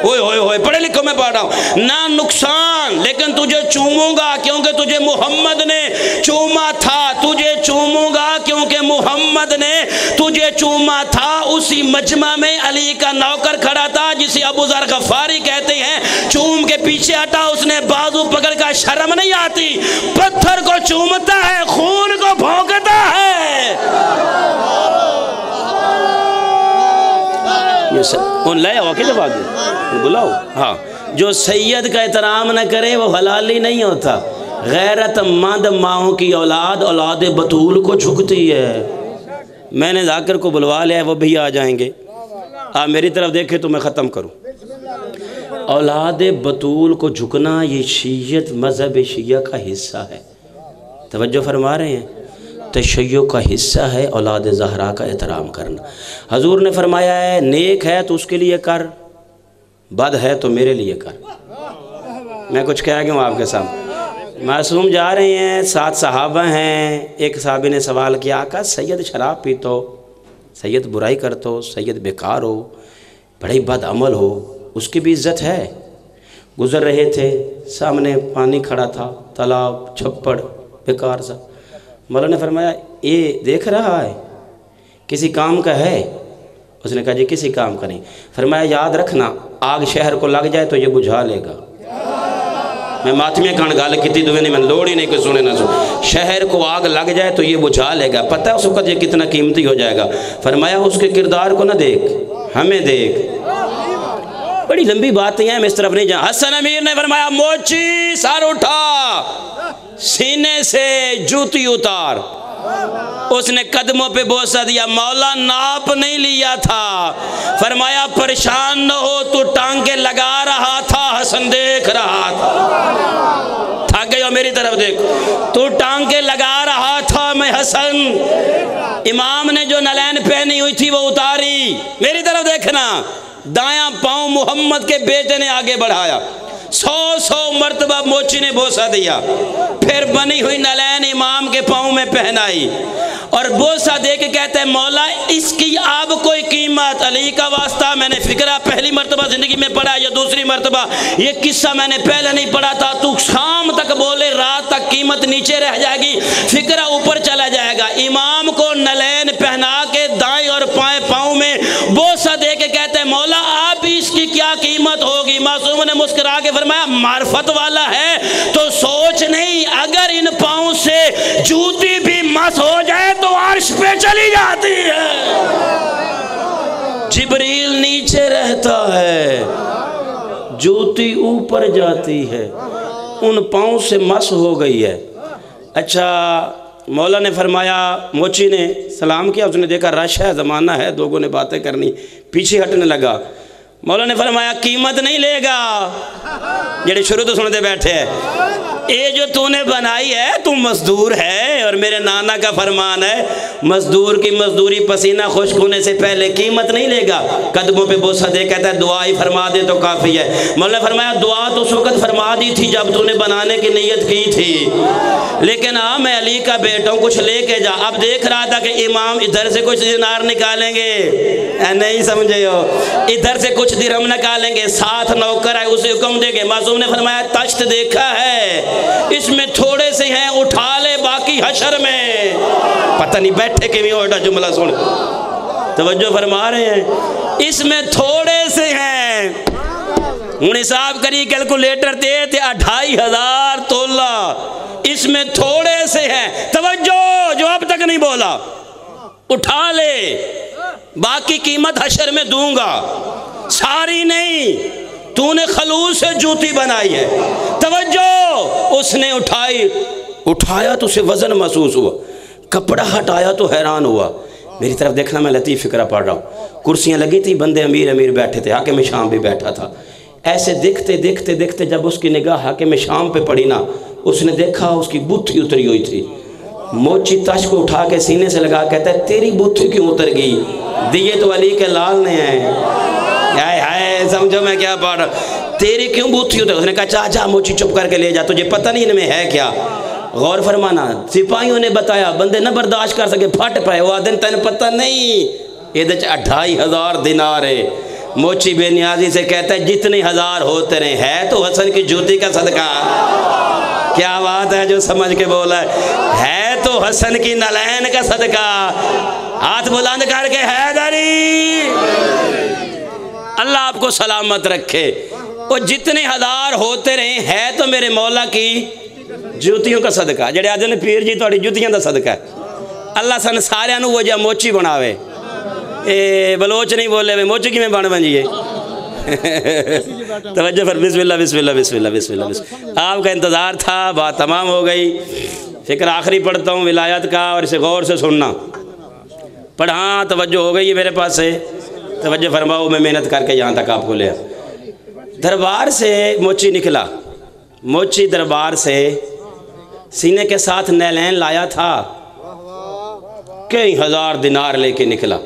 [SPEAKER 1] ہوئے پڑھے لکھو میں پڑھ رہا ہوں، نہ نقصان، لیکن تجھے چوموں گا کیونکہ تجھے محمد نے چوما تھا. تجھے چوموں گا کیونکہ محمد نے تجھے چوما تھا. اسی مجمع میں علی کا نوکر کھڑا تھا جسے ابو ذر غفاری کہتے ہیں. چوم کے پیچھے ہٹا، اس نے بازو پکڑ کا، شرم نہیں آتی؟ پتھر کو چومتا ہے، خون کو بھونکتا ہے. ان لے آؤ کہ جب آگے بلاؤ. ہاں جو سید کا احترام نہ کرے وہ حلالی نہیں ہوتا. غیرت مند ماؤں کی اولاد اولاد بطول کو جھکتی ہے. میں نے ذاکر کو بلوا لیا ہے، وہ بھی آ جائیں گے. آپ میری طرف دیکھیں تو میں ختم کروں. اولاد بطول کو جھکنا یہ شیعت مذہب شیعہ کا حصہ ہے. توجہ فرما رہے ہیں؟ تشیع کا حصہ ہے اولاد زہرا کا احترام کرنا. حضور نے فرمایا ہے نیک ہے تو اس کے لیے کر، بد ہے تو میرے لیے کر. میں کچھ کہہ گیا ہوں آپ کے سامنے. معصوم جا رہے ہیں، 7 صحابہ ہیں. ایک صحابی نے سوال کیا آقا سید شراب پیتو، سید برائی کرتو، سید بیکار ہو، بڑی بد عمل ہو، اس کی بھی عزت ہے. گزر رہے تھے، سامنے پانی کھڑا تھا، تالاب، چھپڑ، بیکار سا. مولا نے فرمایا یہ دیکھ رہا ہے کسی کام کا ہے؟ اس نے کہا جی کسی کام کا نہیں. فرمایا یاد رکھنا آگ شہر کو لگ جائے تو یہ بجھا لے گا. میں ماتمیہ کان گال کتی دوے نہیں، میں لوڑ ہی نہیں کوئی سنے نہ سنے. شہر کو آگ لگ جائے تو یہ بجھا لے گا. پتہ ہے اس وقت یہ کتنا قیمتی ہو جائے گا. فرمایا اس کے کردار کو نہ دیکھ، ہمیں دیکھ. بڑی لمبی باتیں ہیں، میں اس طرف نہیں جاؤں. حسن امیر نے فرمایا موچی سر اٹھا، سینے سے جوتی اتار. اس نے قدموں پہ بوسہ دیا. مولا ناپ نہیں لیا تھا. فرمایا پریشان نہ ہو، تو ٹانکے لگا رہا تھا، حسن دیکھ رہا تھا. تھک گئے ہو میری طرف دیکھ. تو ٹانکے لگا رہا تھا، میں حسن. امام نے جو نلین پہنی ہوئی تھی وہ اتاری. میری طرف دیکھنا. دایاں پاؤں محمد کے بیٹے نے آگے بڑھایا. 100 مرتبہ موچی نے بوسہ دیا. پھر بنی ہوئی نلین امام کے پاؤں میں پہنائی اور بوسہ دے کے کہتے ہیں مولا اس کی اب کوئی قیمت. علی کا واسطہ میں نے فکرہ پہلی مرتبہ زندگی میں پڑھا یا دوسری مرتبہ، یہ قصہ میں نے پہلے نہیں پڑھا تھا. تو شام تک بولے رات تک قیمت نیچے رہ جائے گی، فکرہ اوپر چلا جائے گا. امام کو نلین پہنا کے دائیں اور پائیں پاؤں میں بوسہ دے کے کہتے ہیں مولا آپ اس کی کیا قیمت ہوگی. معصوم نے مسکرا کے فرمایا معرفت والا ہے تو سوچ نہیں، اگر ان پاؤں سے جوتی بھی مس ہو جائے تو عرش پہ چلی جاتی ہے. جبریل نیچے رہتا ہے، جوتی اوپر جاتی ہے. ان پاؤں سے مس ہو گئی ہے. اچھا مولا نے فرمایا، موچی نے سلام کیا. اس نے دیکھا رش ہے، زمانہ ہے، لوگوں نے باتیں کرنی، پیچھے ہٹنے لگا. مولا نے فرمایا قیمت نہیں لے گا. جڑے شروع تو سنتے بیٹھے ہیں، یہ جو تو نے بنائی ہے تو مزدور ہے، اور میرے نانا کا فرمان ہے مزدور کی مزدوری پسینہ خشک ہونے سے پہلے قیمت نہیں لے گا. قدموں پہ بوسہ دے کہتا ہے دعا ہی فرما دے تو کافی ہے. مولا نے فرمایا دعا تو اس وقت فرما دی تھی جب تو نے بنانے کی نیت کی تھی، لیکن میں علی کا بیٹا ہوں، کچھ لے کے جا. اب دیکھ رہا تھا کہ امام ادھر سے کچھ دینار نکالیں گے، نہیں سمجھے ہو، ادھر سے کچھ درہم نکالیں گے. ساتھ نوکر ہے، اسے حکم دے گے. معصوم نے فرمایا تشت دیکھا ہے، اس میں تھوڑے سے ہیں، اٹھا لے باقی حشر میں. پتہ نہیں بیٹھے کہ میں اوٹا جملہ سن، توجہ فرما رہے ہیں. اس میں تھوڑے سے ہیں. انہیں حساب کری کیلکولیٹر دے تھے 2500 تولہ. اس میں تھوڑے سے ہیں. توجہ جو اب تک نہیں بولا، اٹھا لے باقی قیمت حشر میں دوں گا، ساری نہیں. تو نے خلوص سے جوتی بنائی ہے. توجہ اس نے اٹھایا تو اسے وزن محسوس ہوا، کپڑا ہٹایا تو حیران ہوا. میری طرف دیکھنا، میں لطیف فکرہ پڑھ رہا ہوں. کرسیاں لگی تھی، بندے امیر بیٹھے تھے، حاکم شام بھی بیٹھا تھا. ایسے دیکھتے دیکھتے دیکھتے جب اس کی نگاہ حاکم شام پہ پڑی نا، اس نے دیکھا اس کی بتھی اتری ہوئی تھی. موچی تاش کو اٹھا کے سینے سے لگا کہتا ہے تیری بتھی کیوں اتر گئی؟ دیے تو علی کے لال نے ہیں. ہائے سمجھو میں کیا پڑھ رہا، تیری کیوں بتھی اتر؟ اس نے کہا چاچا موچی چپ کر کے لے جا، تجھے پتہ نہیں ان میں ہے کیا. غور فرمانا، سپاہیوں نے بتایا، بندے نہ برداشت کر سکے، پھٹ پائے. وہ دن تین پتہ نہیں، یہ 2500 دینار ہے. موچی بے نیازی سے کہتا ہے جتنے 1000 ہوتے رہے، ہے تو حسن کی جوتی کا صدقہ. کیا بات ہے جو سمجھ کے بولا ہے تو حسن کی نلین کا صدقہ. ہاتھ بلند کر کے حیدری. اللہ آپ کو سلامت رکھے. وہ جتنے 1000 ہوتے رہے، ہے تو میرے مولا کی جوتیوں کا صدقہ. جڑے آدھے پیر جی تھوڑی جوتیاں دا صدقہ ہے. اللہ سن سارے وہ جا موچی بناوے. بلوچ نہیں بولے میں موچی کی میں بان بنجیے توجہ پر بسم اللہ بسم اللہ بسم اللہ بسم اللہ بسم اللہ۔ آپ کا انتظار تھا، بات تمام ہو گئی۔ فکر آخری پڑھتا ہوں ولایت کا، اور اسے غور سے سننا۔ پڑھاں توجہ ہو گئی ہے میرے پاس سے، توجہ فرماؤ، میں محنت کر کے یہاں تک آپ کو لے آؤں۔ دربار سے موچی نکلا، موچی دربار سے سینے کے ساتھ نیلین لایا تھا، کئی ہزار دینار لے کے نکلا۔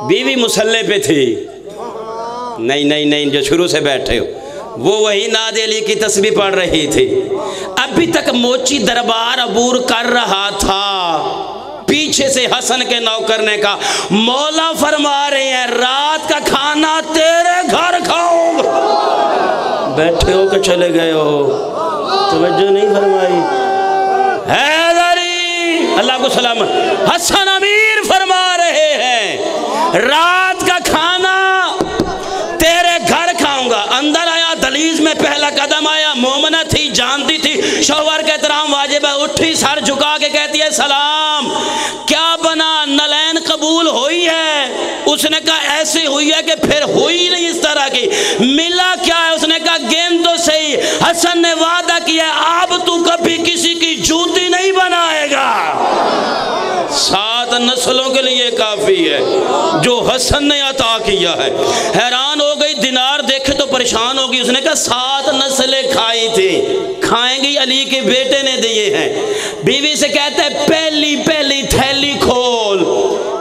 [SPEAKER 1] بیوی مسلح پہ تھی، نہیں نہیں نہیں، جو شروع سے بیٹھے ہو وہ وہی ناد علی کی تسبیح پڑھ رہی تھی۔ ابھی تک موچی دربار عبور کر رہا تھا، پیچھے سے حسن کے نوکر نے کہا مولا فرما رہے ہیں رات کا کھانا تیرے گھر کھاؤں گا۔ بیٹھے ہو کہ چلے گئے ہو؟ توجہ نہیں فرمائی؟ حیدری اللہ کو سلامت، حسن امیر فرما رہے ہیں رات کا کھانا تیرے گھر کھاؤں گا۔ اندر آیا، دہلیز میں پہلا قدم آیا، مومنہ تھی، جانتی تھی شوہر کا احترام واجب ہے، اٹھی سر جھکا کے کہتی ہے سلام، کیا بنا؟ نلین قبول ہوئی ہے؟ اس نے کہا ایسی ہوئی ہے کہ پھر ہوئی نہیں اس طرح کی۔ ملا کیا ہے؟ اس نے کہا گیند تو صحیح۔ حسن نے وعدہ کیا اب تو کبھی کسی کی جوتی نہیں بنائے گا۔ 7 نسلوں کے لیے کافی ہے جو حسن نے عطا کیا ہے۔ حیران ہو گئی، دینار دیکھے تو پریشان ہوگی۔ اس نے کہا 7 نسلیں کھائی تھی، کھائیں گی، علی کے بیٹے نے دیے ہیں۔ بیوی سے کہتا ہے پہلی پہلی تھیلی کھول،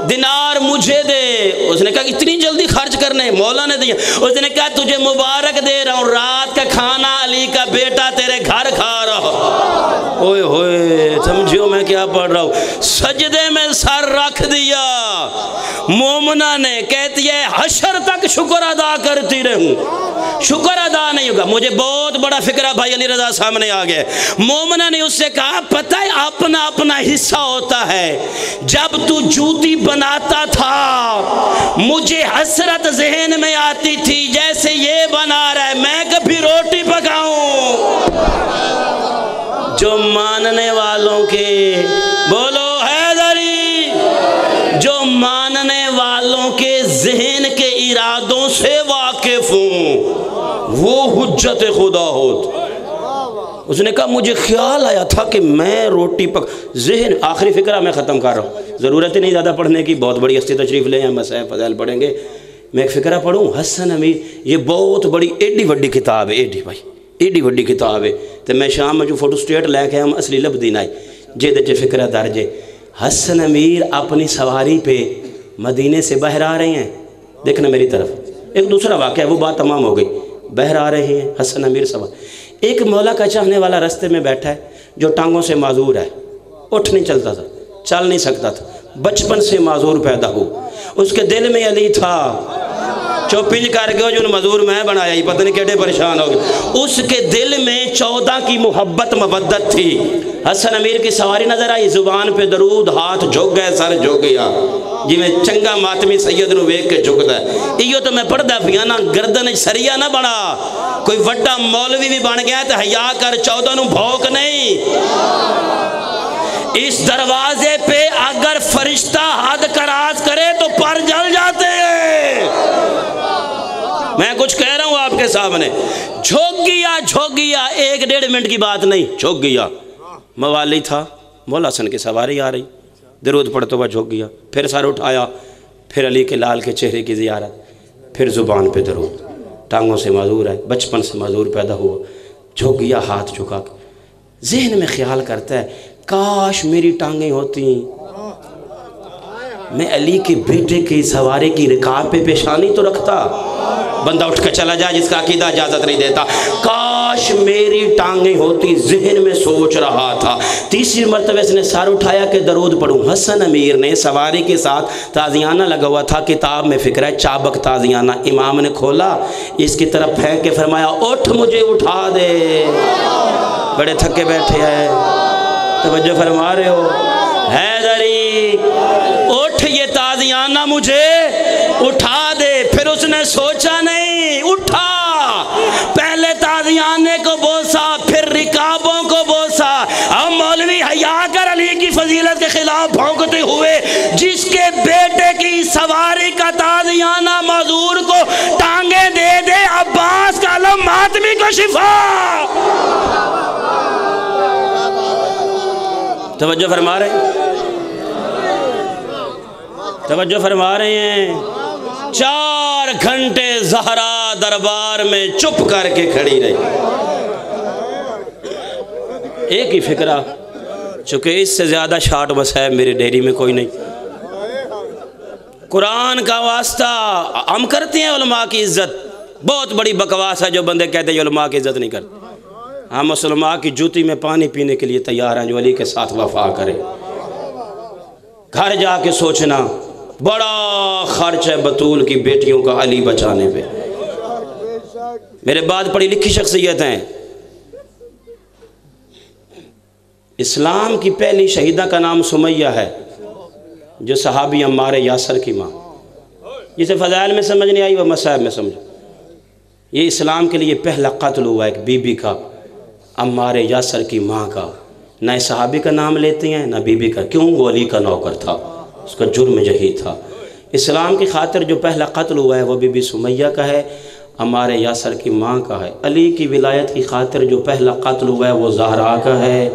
[SPEAKER 1] دینار مجھے دے۔ اس نے کہا اتنی جلدی خرچ کرنے؟ مولا نے دیا۔ اس نے کہا تجھے مبارک دے رہا ہوں، رات کا کھانا علی کا بیٹا تیرے گھر کھا رہا۔ اوئے ہوئے، سمجھو میں کیا پڑھ رہا ہوں؟ سجدے میں سر رکھ دیا۔ مومنہ نے کہتی ہے حشر تک شکر ادا کرتی رہوں، شکر ادا نہیں ہوگا۔ مجھے بہت بڑا فکرہ بھائی علی رضا سامنے آ گیا۔ مومنہ نے اس سے کہا پتہ ہے اپنا اپنا حصہ ہوتا ہے، جب تو جوتی بناتا تھا مجھے حسرت ذہن میں آتی تھی جیسے یہ بنا رہا ہے میں کبھی روٹی پکاؤں۔ جو ماننے والوں کے، بولو حیدری، جو ماننے والوں کے ذہن کے ارادوں سے واقف ہوں وہ حجت خدا ہوت۔ اس نے کہا مجھے خیال آیا تھا کہ میں روٹی ذہن، آخری فکرہ میں ختم کر رہا ہوں، ضرورت ہی نہیں زیادہ پڑھنے کی، بہت بڑی ہستی تشریف لے ہیں، مسائل فضائل پڑھیں گے۔ میں ایک فکرہ پڑھوں، حسن امیر، یہ بہت بڑی ایڈی وڈی کتاب ہے، ایڈی بھائی ایڈی وڈی کتاب ہے، تو میں شام میں جو فوٹو سٹیٹ لے کے ہم اصلی لب دین آئی جیدے چے فکرہ درجے۔ حسن امیر اپنی سواری پہ مدینے سے باہر آ رہے ہیں، دیکھنا میری طرف، ایک دوسرا واقعہ وہ بات تمام ہو گئی، باہر آ رہے ہیں حسن امیر سوار۔ ایک مولا کا چاہنے والا رستے میں بیٹھا ہے جو ٹانگوں سے معذور ہے، اٹھ نہیں چلتا تھا، چل نہیں سکتا تھا، بچپن سے معذور پیدا ہو۔ اس کے دل میں علی تھا، چوپنج کر کے جو مزدور میں بنایا ہی پتہ نہیں کیڑے پریشان ہو گئے۔ اس کے دل میں 14 کی محبت مودت تھی۔ حسن امیر کی سواری نظر آئی، زبان پہ درود، ہاتھ جھک گئے، سر جھک گیا، جی میں چنگا ماتمی سید نو ویک کے جھکدا ہے۔ ایو تو میں پڑھدا پیا نا، گردن سریا نہ بڑا، کوئی وڈا مولوی بھی بن گیا تو حیا کر، 14 نو بھوک نہیں۔ اس دروازے پہ اگر فرشتہ حد کراز کرے تو پر جل جاتے ہیں۔ میں کچھ کہہ رہا ہوں آپ کے سامنے، جھوک گیا، 1-1.5 منٹ کی بات نہیں، جھوک گیا۔ موالی تھا، مولا حسن کی سواری آ رہی، درود پڑھتے ہوا جھوک گیا، پھر سر اٹھایا، پھر علی کے لال کے چہرے کی زیارت، پھر زبان پہ درود، ٹانگوں سے معذور ہے، بچپن سے معذور پیدا ہوا، جھوک گیا ہاتھ جھکا کے، ذہن میں خیال کرتا ہے کاش میری ٹانگیں ہوتی، میں علی کے بیٹے کی سواری کی رکاب پہ پیشانی تو رکھتا۔ بندہ اٹھ کے چلا جائے جس کا عقیدہ اجازت نہیں دیتا، کاش میری ٹانگیں ہوتی، ذہن میں سوچ رہا تھا۔ تیسری مرتبہ اس نے سر اٹھایا کہ درود پڑھوں۔ حسن امیر نے سواری کے ساتھ تازیانہ لگا ہوا تھا، کتاب میں فکر ہے چابک تازیانہ، امام نے کھولا، اس کی طرف پھینک کے فرمایا اٹھ مجھے اٹھا دے، بڑے تھکے بیٹھے ہیں، توجہ فرما رہے ہو؟ حیدری اٹھ، یہ تازیانہ مجھے اٹھا دے۔ پھر اس نے سوچا نہیں، اٹھا، پہلے تازیانے کو بوسا، پھر رکابوں کو بوسا۔ اب مولوی حیا کر، علی کی فضیلت کے خلاف بھونکتے ہوئے جس کے بیٹے کی سواری کا شفا۔ توجہ فرما رہے ہیں، توجہ فرما رہے ہیں۔ 4 گھنٹے زہرا دربار میں چپ کر کے کھڑی رہی، ایک ہی فکرہ، چونکہ اس سے زیادہ شاٹ بس ہے میری ڈیری میں کوئی نہیں۔ قرآن کا واسطہ ہم کرتے ہیں علماء کی عزت، بہت بڑی بکواس ہے جو بندے کہتے ہیں علماء کی عزت نہیں کرتے۔ ہم اس علماء کی جوتی میں پانی پینے کے لیے تیار ہیں جو علی کے ساتھ وفا کرے۔ گھر جا کے سوچنا، بڑا خرچ ہے بطول کی بیٹیوں کا علی بچانے پہ۔ میرے بعد پڑھی لکھی شخصیت ہیں، اسلام کی پہلی شہیدہ کا نام سمیہ ہے، جو صحابی عمار یاسر کی ماں، جسے فضائل میں سمجھ نہیں آئی وہ مصائب میں سمجھ۔ یہ اسلام کے لیے پہلا قتل ہوا ایک بی بی کا، عمار یاسر کی ماں کا۔ نہ صحابی کا نام لیتے ہیں نہ بی بی کا، کیوں؟ وہ علی کا نوکر تھا، اس کا جرم یہی تھا۔ اسلام کی خاطر جو پہلا قتل ہوا ہے وہ بی بی سمیہ کا ہے، عمار یاسر کی ماں کا ہے۔ علی کی ولایت کی خاطر جو پہلا قتل ہوا ہے وہ زہرا کا ہے،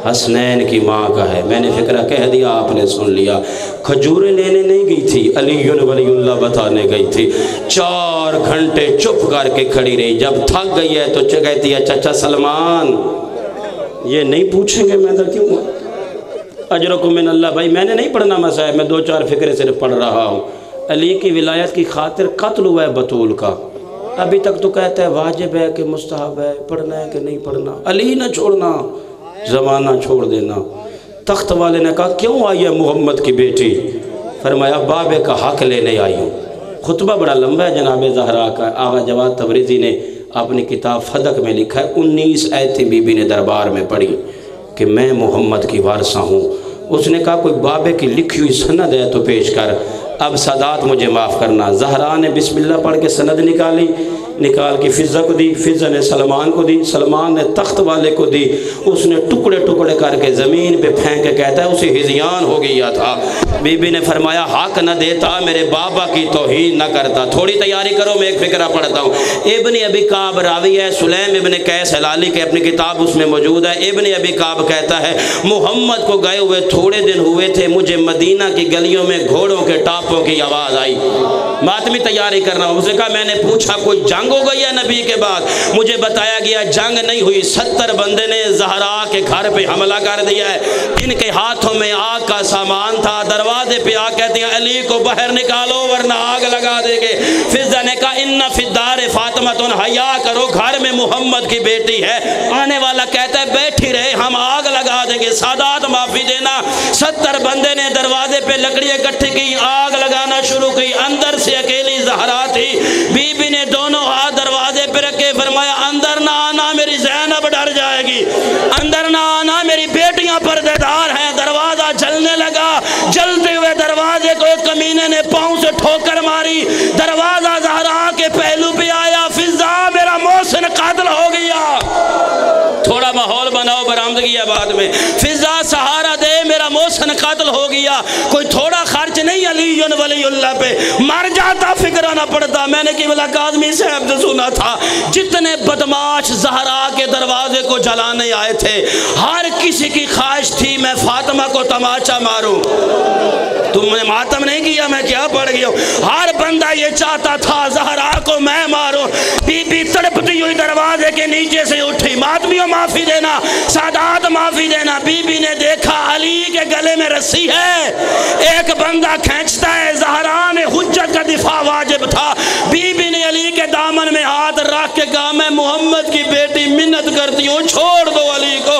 [SPEAKER 1] حسنین کی ماں کا ہے۔ میں نے فکرہ کہہ دیا، آپ نے سن لیا۔ کھجوریں لینے نہیں گئی تھی، علی ولی اللہ بتانے گئی تھی۔ 4 گھنٹے چپ کر کے کھڑی رہی، جب تھک گئی ہے تو کہتی ہے چچا سلمان یہ نہیں پوچھیں گے میں ادھر کیوں ہوں؟ اجرکم من اللہ۔ بھائی میں نے نہیں پڑھنا مسائل، میں 2-4 فکرے صرف پڑھ رہا ہوں۔ علی کی ولایت کی خاطر قتل ہوا ہے بطول کا، ابھی تک تو کہتا ہے واجب ہے کہ مستحب ہے، پڑھنا ہے کہ نہیں پڑھنا۔ علی نہ چھوڑنا، زمانہ چھوڑ دینا۔ تخت والے نے کہا کیوں آئی ہے محمد کی بیٹی؟ فرمایا بابے کا حق لینے آئی ہوں۔ خطبہ بڑا لمبا ہے جناب زہرا کا۔ آغا جواد تبریزی نے اپنی کتاب فدق میں لکھا ہے 19 آیتیں بی بی نے دربار میں پڑھی کہ میں محمد کی وارثہ ہوں۔ اس نے کہا کوئی بابے کی لکھی ہوئی سند ہے تو پیش کر، اب سادات مجھے معاف کرنا۔ زہرا نے بسم اللہ پڑھ کے سند نکالی، نکال کے فضہ کو دی، فضہ نے سلمان کو دی، سلمان نے تخت والے کو دی۔ اس نے ٹکڑے ٹکڑے کر کے زمین پہ پھینک کے کہتا ہے اسے ہذیان ہو گیا تھا۔ بی بی نے فرمایا حق نہ دیتا، میرے بابا کی توہین نہ کرتا۔ تھوڑی تیاری کرو، میں ایک فکرہ پڑھتا ہوں۔ ابن ابی کعب راوی ہے، سلیم ابن قیس ہلالی کی اپنی کتاب اس میں موجود ہے۔ ابن ابی کعب کہتا ہے محمد کو گئے ہوئے تھوڑے دن ہوئے تھے، مجھے مدینہ کی گلیوں میں گھوڑوں کے ٹاپوں کی آواز آئی۔ ماتمی تیاری کرنا، اس نے کہا میں نے پوچھا کوئی جنگ ہو گئی ہے نبی کے بعد؟ مجھے بتایا گیا جنگ نہیں ہوئی، 70 بندے نے زہرا کے گھر پہ حملہ کر دیا ہے، ان کے ہاتھوں میں آگ کا سامان تھا۔ دروازے پہ آ کہتے ہیں علی کو باہر نکالو ورنہ آگ لگا دے گے۔ فضہ نے کہا ان فی الدار فاطمہ، حیا کرو، گھر میں محمد کی بیٹی ہے۔ آنے والا کہتا ہے بیٹھی رہے، ہم آگ لگا دیں گے۔ سادات معافی دینا۔ 70 بندے نے دروازے پہ لکڑیاں اکٹھی کی، آگ لگانا شروع کی۔ اندر سے اکیلی زہرا تھی، بی بی نے دونوں ہاتھ دروازے پہ رکھے، فرمایا اندر نہ آنا، میری زینب ڈر جائے گی، اندر نہ آنا، میری بیٹیاں پردے دار ہیں۔ دروازہ جلنے لگا، جلتے ہوئے دروازے کو ایک کمینے نے پاؤں سے ٹھوکر ماری، دروازہ زہرا کے پہلو پہ آیا۔ فضہ میرا محسن قاتل ہو گیا۔ تھوڑا ماحول بناؤ، برآمدگی ہے بعد میں۔ فضہ سہارا دے، میرا محسن قاتل ہو گیا۔ کوئی تھوڑا خرچ نہیں علی ولی اللہ پہ، مر جاتا فکرہ نہ پڑتا۔ میں نے قبلہ کاظمی صاحب سے سنا تھا جتنے بدماش زہرا کے دروازے کو جلانے آئے تھے، ہر کسی کی خواہش تھی میں فاطمہ کو تماچا ماروں۔ تم نے ماتم نہیں کیا، میں کیا پڑ گیا ہوں؟ ہر بندہ یہ چاہتا تھا زہرا کو میں ماروں۔ بی بی تڑپتی ہوئی دروازے کے نیچے سے اٹھی۔ ماتمیوں معافی دینا، سادات معافی دینا۔ بی بی نے دیکھا علی کے گلے میں رسی ہے، ایک بندہ کھینچتا ہے۔ زہرا نے حجت کا دفاع واجب تھا، بی بی نے علی کے دامن میں ہاتھ رکھ کے کہا میں محمد کی بیٹی منت کرتی ہوں، چھوڑ دو علی کو۔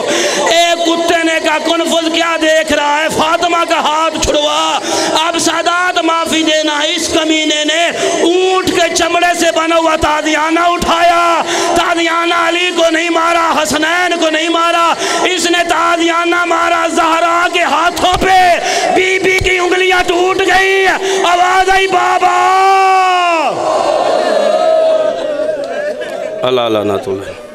[SPEAKER 1] ایک کتے نے کہا کنفذ کیا دیکھ رہا ہے، فاطمہ کا ہاتھ چھڑوا۔ اب سادات معافی دینا، اس کمینے نے اونٹ کے چمڑے سے بنا ہوا تازیانہ اٹھایا۔ تازیانہ علی کو نہیں مارا، حسنین کو نہیں مارا، اس نے تازیانہ مارا زہرا کے ہاتھوں پہ۔ بی بی کی انگلیاں ٹوٹ گئی، آواز آئی بابا۔ اللہ لعنت اللہ۔